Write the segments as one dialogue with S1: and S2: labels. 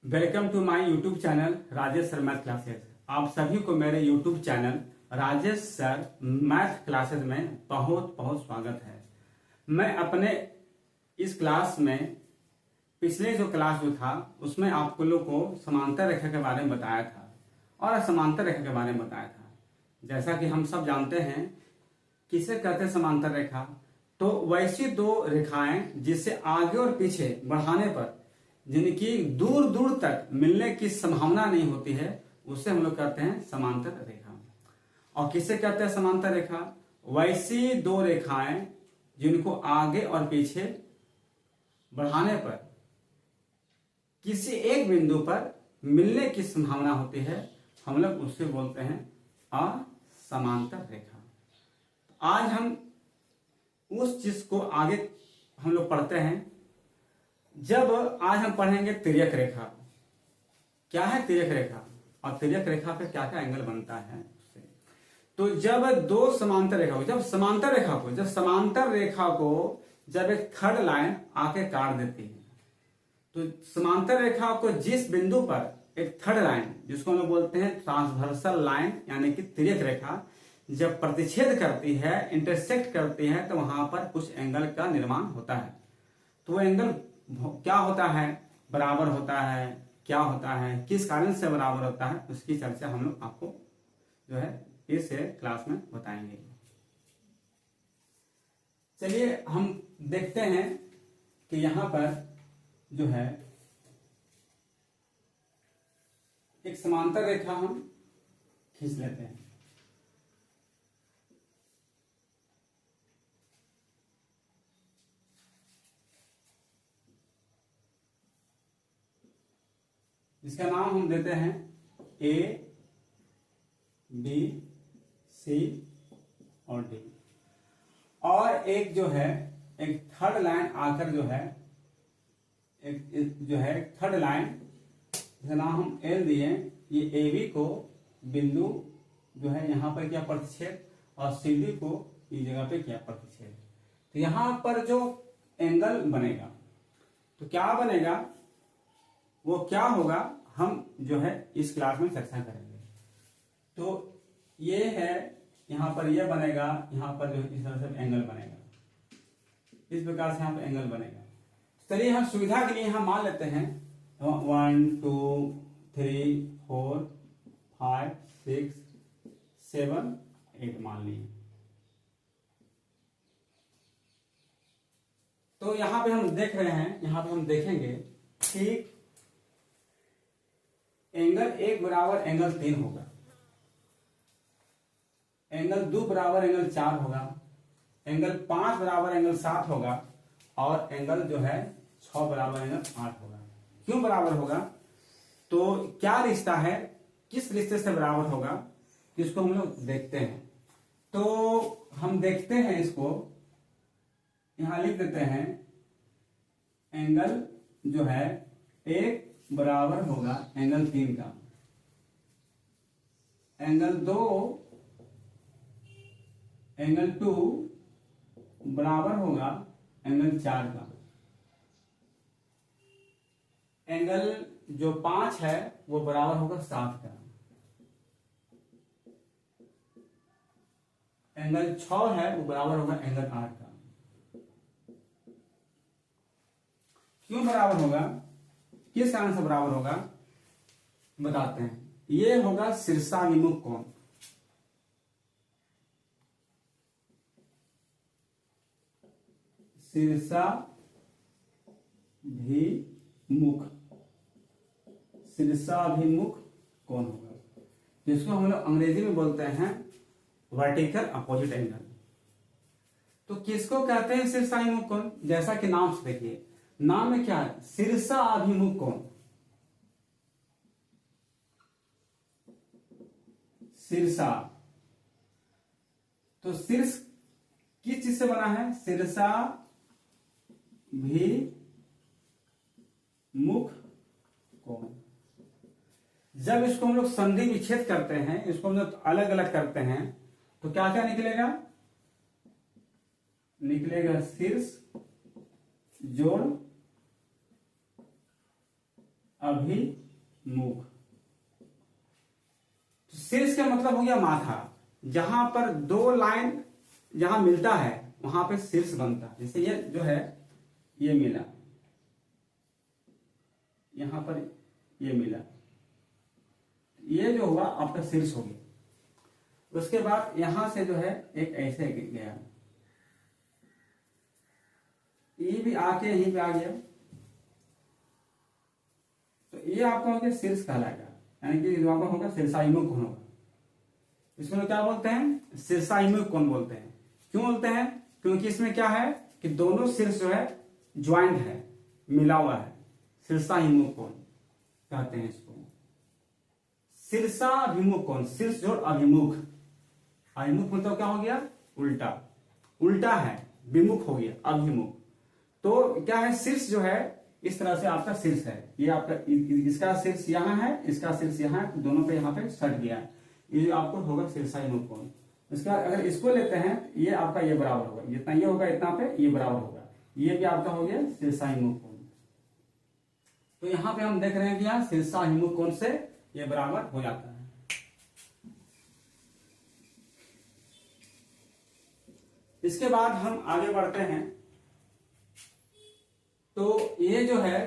S1: Welcome to my YouTube channel Rajesh sir math classes. आप सभी को मेरे YouTube channel Rajesh sir math classes में बहुत बहुत स्वागत है। मैं अपने इस क्लास में पिछले जो क्लास जो था उसमें आप लोगों को समांतर रेखा के बारे में बताया था और असमांतर रेखा के बारे में बताया था। जैसा कि हम सब जानते हैं किसे कहते हैं समांतर रेखा, तो वैसी दो रेखाएं जिससे आगे और पीछे बढ़ाने पर जिनकी दूर दूर तक मिलने की संभावना नहीं होती है उसे हम लोग कहते हैं समांतर रेखा। और किसे कहते हैं समांतर रेखा? वैसी दो रेखाएं जिनको आगे और पीछे बढ़ाने पर किसी एक बिंदु पर मिलने की संभावना होती है, हम लोग उससे बोलते हैं असमांतर रेखा। आज हम उस चीज को आगे हम लोग पढ़ते हैं। जब आज हम पढ़ेंगे तिर्यक रेखा। क्या है तिर्यक रेखा और तिर्यक रेखा पे क्या क्या एंगल बनता है उससे। तो जब दो समांतर रेखा को जब समांतर रेखा को जब एक थर्ड लाइन आके काट देती है, तो समांतर रेखा को जिस बिंदु पर एक थर्ड लाइन जिसको हम लोग बोलते हैं ट्रांसवर्सल लाइन यानी कि तिर्यक रेखा जब प्रतिच्छेद करती है, इंटरसेक्ट करती है, तो वहां पर कुछ एंगल का निर्माण होता है। तो वो एंगल क्या होता है? बराबर होता है। क्या होता है, किस कारण से बराबर होता है, उसकी चर्चा हम लोग आपको जो है इस क्लास में बताएंगे। चलिए हम देखते हैं कि यहां पर जो है एक समांतर रेखा हम खींच लेते हैं। इसका नाम हम देते हैं ए बी सी और डी। और एक जो है एक थर्ड लाइन आकर जो है एक थर्ड लाइन जिसका नाम हम एल दिए, ये ए बी को बिंदु जो है यहां पर किया प्रतिच्छेद और सी डी को इस जगह पे किया प्रतिच्छेद। तो यहां पर जो एंगल बनेगा तो क्या बनेगा, वो क्या होगा, हम जो है इस क्लास में चर्चा करेंगे। तो ये है यहां पर ये बनेगा, यहां पर जो इस तरह से एंगल बनेगा, इस प्रकार से यहां पर एंगल बनेगा। चलिए हम सुविधा के लिए यहां मान लेते हैं 1 2 3 4 5 6 7 8 मान लिए। तो यहां पे हम देख रहे हैं, यहां पे हम देखेंगे कि एंगल 1 बराबर एंगल 3 होगा, एंगल 2 बराबर एंगल 4 होगा, एंगल 5 बराबर एंगल 7 होगा और एंगल जो है 6 बराबर एंगल 8 होगा। क्यों बराबर होगा? तो क्या रिश्ता है, किस रिश्ते से बराबर होगा, इसको हम लोग देखते हैं। तो हम देखते हैं, इसको यहां लिख देते हैं। एंगल जो है 1 बराबर होगा एंगल 3 का, एंगल 2 बराबर होगा एंगल 4 का, एंगल जो 5 है वो बराबर होगा 7 का, एंगल 6 है वो बराबर होगा एंगल 8 का। क्यों बराबर होगा, किस कारण से बराबर होगा बताते हैं। ये होगा शीर्षाभिमुख कोण। शीर्षाभिमुख कोण होगा, जिसको हम लोग अंग्रेजी में बोलते हैं वर्टिकल अपोजिट एंगल। तो किसको कहते हैं शीर्षाभिमुख कोण? जैसा कि नाम से देखिए, नाम में क्या है, शीर्षाभिमुख कोण। शीर्षा, तो शीर्ष किस चीज से बना है? शीर्षाभिमुख कोण। जब इसको हम लोग संधि विच्छेद करते हैं, इसको हम लोग अलग अलग करते हैं, तो क्या क्या निकलेगा? निकलेगा शीर्ष जोड़ अभिमुख। शीर्ष का मतलब हो गया माथा, जहां पर दो लाइन जहां मिलता है वहां पे शीर्ष बनता है। जैसे ये जो है ये मिला, यहां पर ये मिला, ये जो हुआ आपका शीर्ष हो गया। उसके बाद यहां से जो है एक ऐसे गया, ये भी आके यहीं पे आ गया, तो ये आपका हो गया शीर्ष कहलाएगा, यानी कि जो आपका होगा शीर्षाभिमुख कोण होगा। इसमें क्या बोलते हैं? शीर्षाभिमुख कोण बोलते हैं। क्यों बोलते हैं? क्योंकि इसमें क्या है कि दोनों शीर्ष जो है ज्वाइंट है, मिला हुआ है, शीर्षाभिमुख कोण कहते हैं इसको। शीर्षाभिमुख कोण, शीर्ष जोड़ अभिमुख, अभिमुख मतलब क्या हो गया? उल्टा, उल्टा है, विमुख हो गया अभिमुख। तो क्या है? शीर्ष जो है इस तरह से आपका शीर्ष है, ये आपका इसका शीर्ष यहाँ है, इसका शीर्ष यहाँ है, दोनों पे यहाँ पे सट गया है, ये आपको होगा शीर्षाभिमुख कोण। इसका अगर इसको लेते हैं ये आपका ये बराबर होगा, जितना ये होगा इतना पे ये बराबर होगा, ये भी आपका हो गया शीर्षाभिमुख कोण। तो यहाँ पे हम देख रहे हैं कि यहाँ शीर्षाभिमुख कोण से ये बराबर हो जाता है। इसके बाद हम आगे बढ़ते हैं, तो ये जो है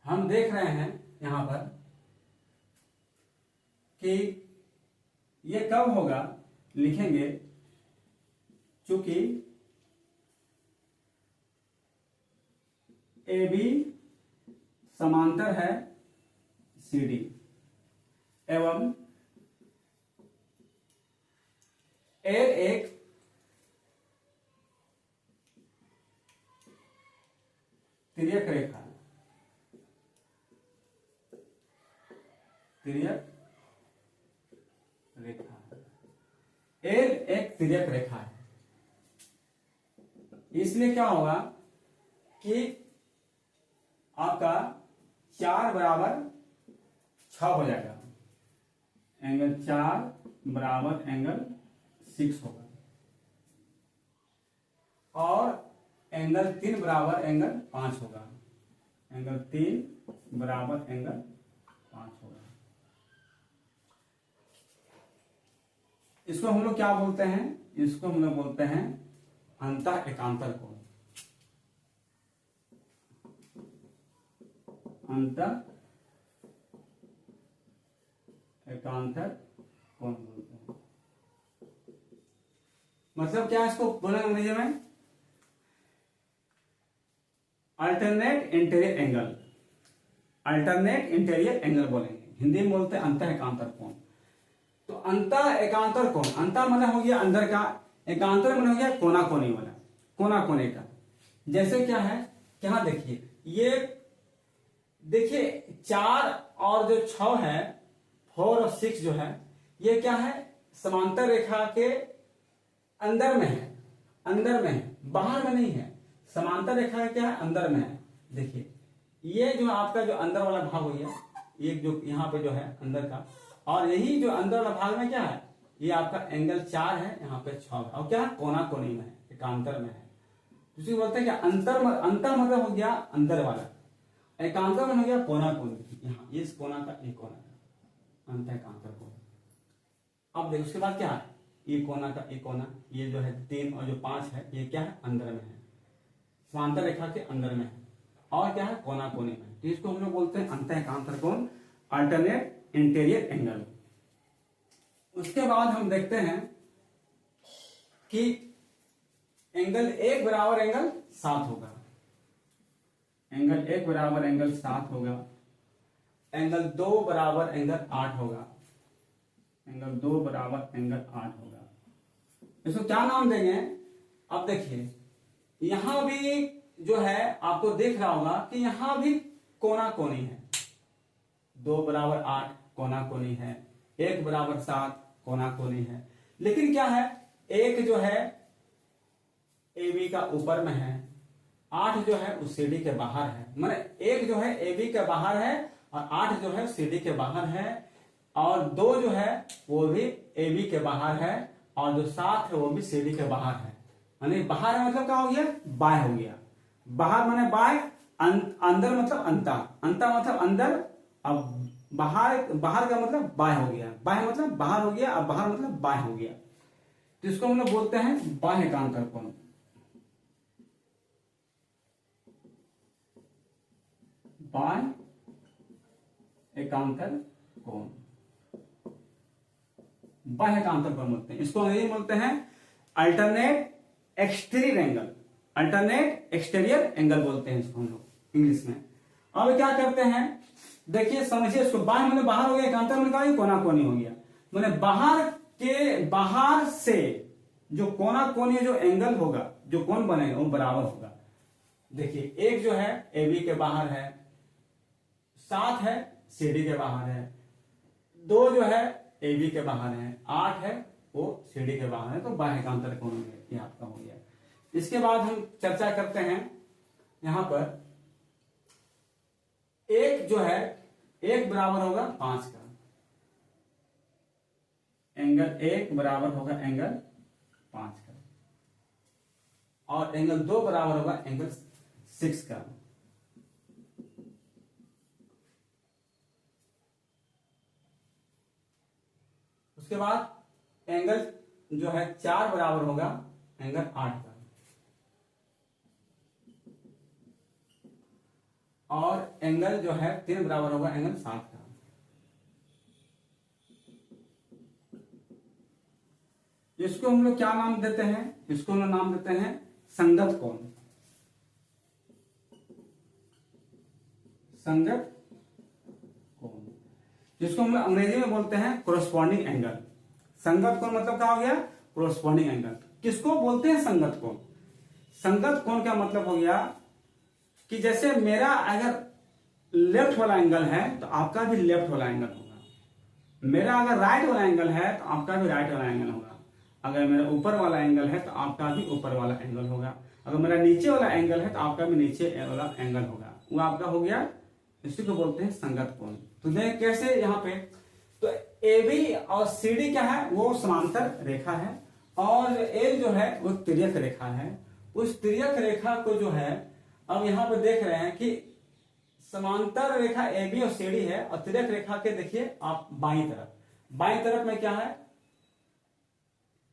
S1: हम देख रहे हैं यहां पर कि ये कब होगा, लिखेंगे चूंकि ए बी समांतर है सी डी एवं एल एक तिर्यक रेखा, तिर्यक रेखा, एल एक तिर्यक रेखा है। इसलिए क्या होगा कि आपका 4 बराबर 6 हो जाएगा, एंगल 4 बराबर एंगल 6 होगा, और एंगल 3 बराबर एंगल 5 होगा, एंगल 3 बराबर एंगल 5 होगा। इसको हम लोग क्या बोलते हैं? इसको हम लोग बोलते हैं अंतः एकांतर कोण, अंतः एकांतर कोण बोलते हैं। मतलब क्या है इसको बोलेंगे अंग्रेजी में? Alternate interior angle, alternate interior angle बोलेंगे, हिंदी में बोलते हैं अंतः एकांतर कोण। तो अंतः एकांतर कोण, अंतः मतलब हो गया अंदर का, एकांतर मतलब हो गया कोना कोनी वाला, कोना कोने का। जैसे क्या है, क्या देखिए, ये देखिए 4 और जो 6 है, 4 और 6 जो है, ये क्या है? समांतर रेखा के अंदर में है, अंदर में है, बाहर में नहीं है। समांतर रेखा क्या है? अंदर में है। देखिए ये जो आपका जो अंदर वाला भाग हो गया, एक जो यहाँ पे जो है अंदर का, और यही जो अंदर वाला भाग में क्या है? ये आपका एंगल 4 है, यहाँ पे 6 है, और क्या है? कोना कोनी में है, एकांतर में है। दूसरी बोलते हैं कि अंतर मतलब हो गया अंदर वाला, एकांतर में हो गया कोना कोनी, यहाँ इस कोना का एक कोना का अंतर एकांतर कोण। अब देखो उसके बाद क्या है? ये कोना का एक कोना, ये जो है 3 और जो 5 है, ये क्या है? अंदर में है, समांतर रेखा के अंदर में है, और क्या है? कोना कोनी में। तो इसको हम लोग बोलते हैं अंतः एकांतर कोण, अल्टरनेट इंटीरियर एंगल। उसके बाद हम देखते हैं कि एंगल 1 बराबर एंगल 7 होगा, एंगल 1 बराबर एंगल 7 होगा, एंगल 2 बराबर एंगल 8 होगा, एंगल 2 बराबर एंगल 8 होगा। इसको क्या नाम देंगे? अब देखिए यहां भी जो है आपको देख रहा होगा कि यहां भी कोना कोनी है, 2 बराबर 8 कोना कोनी है, 1 बराबर 7 कोना कोनी है। लेकिन क्या है, एक जो है ए बी का ऊपर में है, 8 जो है उस सीडी के बाहर है, माने एक जो है ए बी के बाहर है और 8 जो है सीडी के बाहर है, और 2 जो है वो भी ए बी के बाहर है, और जो 7 है वो भी सीडी के बाहर है। यानी बाहर है मतलब क्या हो गया? बाय हो गया, बाहर माने बाय, अंदर मतलब अंता, अंता मतलब अंदर। अब बाहर, बाहर का मतलब बाह्य हो गया, बाह्य मतलब बाहर हो गया, अब बाहर मतलब बाह्य हो गया। तो इसको हम लोग बोलते हैं बाह्य एकांतर कोण। बाह्य एकांतर कोण, बाह्य एकांतर कोण बोलते हैं। इसको अंग्रेजी में बोलते हैं alternate exterior angle, alternate exterior angle बोलते हैं इसको हम लोग इंग्लिश में। अब क्या करते हैं, देखिए समझिए इसको। बाह्य मतलब बाहर हो गया, एकांतर मतलब कोना कोनी हो गया। मैंने बाहर से जो कोना कोनी जो एंगल होगा, जो कोण बनेगा वो बराबर होगा। देखिए एक जो है ए बी के बाहर है, 7 है सी डी के बाहर है, 2 जो है ए बी के बाहर है, 8 है वो सी डी के बाहर है। तो बाह्य एकांतर कोण ये आपका हो गया। इसके बाद हम चर्चा करते हैं यहां पर, एक जो है, एक बराबर होगा 5 का, एंगल 1 बराबर होगा एंगल 5 का, और एंगल 2 बराबर होगा एंगल 6 का। उसके बाद एंगल जो है 4 बराबर होगा एंगल 8 का, और एंगल जो है 3 बराबर होगा एंगल 7 का। इसको हम लोग क्या नाम देते हैं, इसको हम लोग नाम देते हैं संगत कोण, संगत कोण, जिसको हम लोग अंग्रेजी में बोलते हैं कोरस्पॉन्डिंग एंगल। संगत कोण मतलब क्या हो गया, कोरस्पॉन्डिंग एंगल। किसको बोलते हैं संगत कोण? संगत कोण का मतलब हो गया कि जैसे मेरा अगर लेफ्ट वाला एंगल है तो आपका भी लेफ्ट वाला एंगल होगा, मेरा अगर राइट वाला एंगल है तो आपका भी राइट वाला एंगल होगा, अगर मेरा ऊपर वाला एंगल है तो आपका भी ऊपर वाला एंगल होगा, अगर मेरा नीचे वाला एंगल है तो आपका भी नीचे वाला एंगल होगा। वो आपका हो गया, इसी को बोलते हैं संगत कोण। तो देख कैसे यहाँ पे, तो ए बी और सी डी क्या है, वो समांतर रेखा है, और ए जो है वो तिर्यक रेखा है। उस तिर्यक रेखा को जो है, अब यहाँ पे देख रहे हैं कि समांतर रेखा ए बी और सी डी है, और तिर्यक रेखा के देखिए आप बाईं तरफ, बाईं तरफ में क्या है,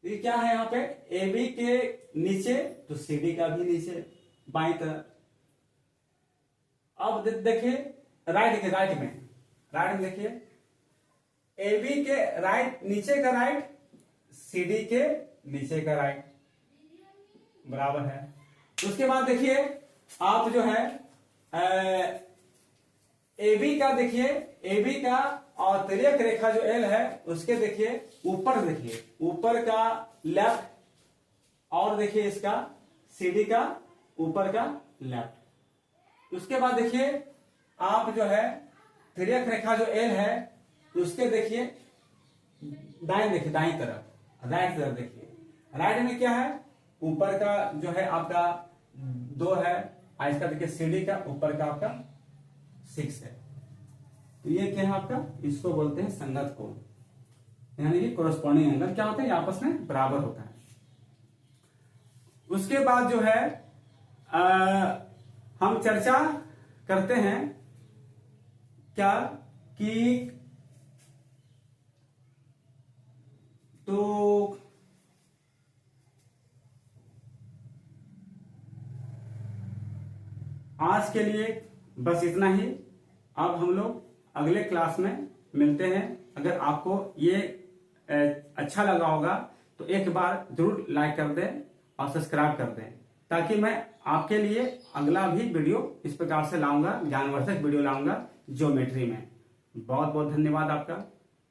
S1: ये क्या है यहाँ पे, ए बी के नीचे तो सी डी का भी नीचे बाईं तरफ। अब देखिए राइट में देखिए ए बी के राइट, नीचे का राइट, सी डी के नीचे का राइट बराबर है। उसके बाद देखिए आप जो है ए बी का देखिए, ए बी का और तिर्यक रेखा जो एल है उसके देखिए ऊपर, देखिए ऊपर का लेफ्ट, और देखिए इसका सी डी का ऊपर का लेफ्ट। उसके बाद देखिए आप जो है तिर्यक रेखा जो एल है उसके देखिए दाएं, देखिए दाईं तरफ, राइट तरफ देखिए, राइट में क्या है, ऊपर का जो है आपका 2 है, इसका देखिए सीडी का ऊपर का आपका 6 है। तो ये क्या है आपका, इसको बोलते हैं संगत कोण, यानी कि कोरस्पॉन्डिंग एंगल क्या होता है, आपस में बराबर होता है। उसके बाद जो है हम चर्चा करते हैं क्या कि, तो आज के लिए बस इतना ही। अब हम लोग अगले क्लास में मिलते हैं। अगर आपको ये अच्छा लगा होगा तो एक बार जरूर लाइक कर दें और सब्सक्राइब कर दें, ताकि मैं आपके लिए अगला भी वीडियो इस प्रकार से लाऊंगा, ज्ञानवर्धक वीडियो लाऊंगा ज्योमेट्री में। बहुत बहुत धन्यवाद आपका।